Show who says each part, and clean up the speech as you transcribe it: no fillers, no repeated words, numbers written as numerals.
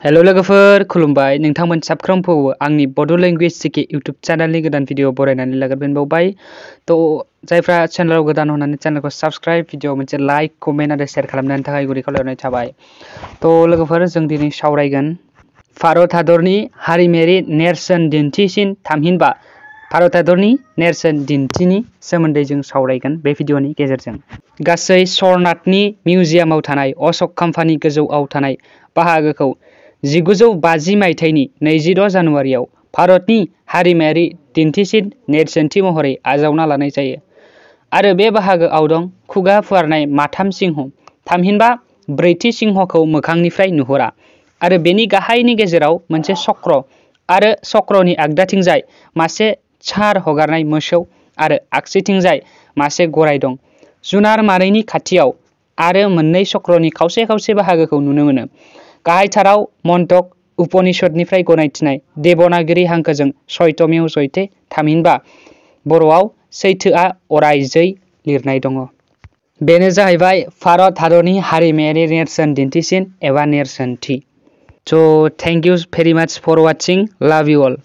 Speaker 1: Hello लोगोफोर खुलुमबाय नोंथांमोन साफ्रोमखौबो आंनि बड' लेंगुवेज सिके इउट्युब चेनेलनि गोदान भिडिअ बरायनानै लाग्रोबाय तो जायफ्रा चेनेलाव गोदान होननानै चेनेलखौ साबस्क्राइब भिडिअ मोनसे लाइक कमेन्ट आरो शेयार खालामनायनि थाखाय गुरै खावलायनाय थाबाय। तो लोगोफोर जों दिनै सावरायगोन भारत हादरनि हारिमायारि नेरसोन दिन्थिसिन थामहिनबा भारत हादरनि नेरसोन दिन्थिनि सोमोन्दै जों सावरायगोन बे भिडिअनि गेजेरजों। गासै सरनाथनि मिउजियामाव थानाय अशक खाम्फानि गोजौआव थानाय बाहागोखौ 1950 मायथाइनि 26 जानुवारियाव भारतनि हारिमायारि दिन्थिसिन नेरसोनथि महरै आजावना लानाय जायो आरो बे बाहागोआव दं खुगा फुवारनाय माथाम सिंह थामहिनबा ब्रैथि सिंहखौ मोखांनिफ्राय नुहुरा आरो बेनि गाहायनि गेजेराव मोनसे चक्र आरो चक्रनि आगदाथिंजाय मासे छार हगारनाय मोसौ आरो आगसिथिंजाय मासे गराय दं। जुनार मानैनि खाथियाव आरो मोननै चक्रनि खावसे खावसे बाहागोखौ नुनो मोनो। गाहायथाराव मन्त्रक उपनिषदनिफ्राय गनायथिनाय देवनागरी हांखोजों सत्यमेव जयते थामहिनबा बर'आव सैथोआ अराय जै लिरनाय दङ। बेनो जाहैबाय भारत हादरनि हारिमायारि नेरसोन दिन्थिसिन एबा नेरसोनथि। So thank you very much for watching. Love you all.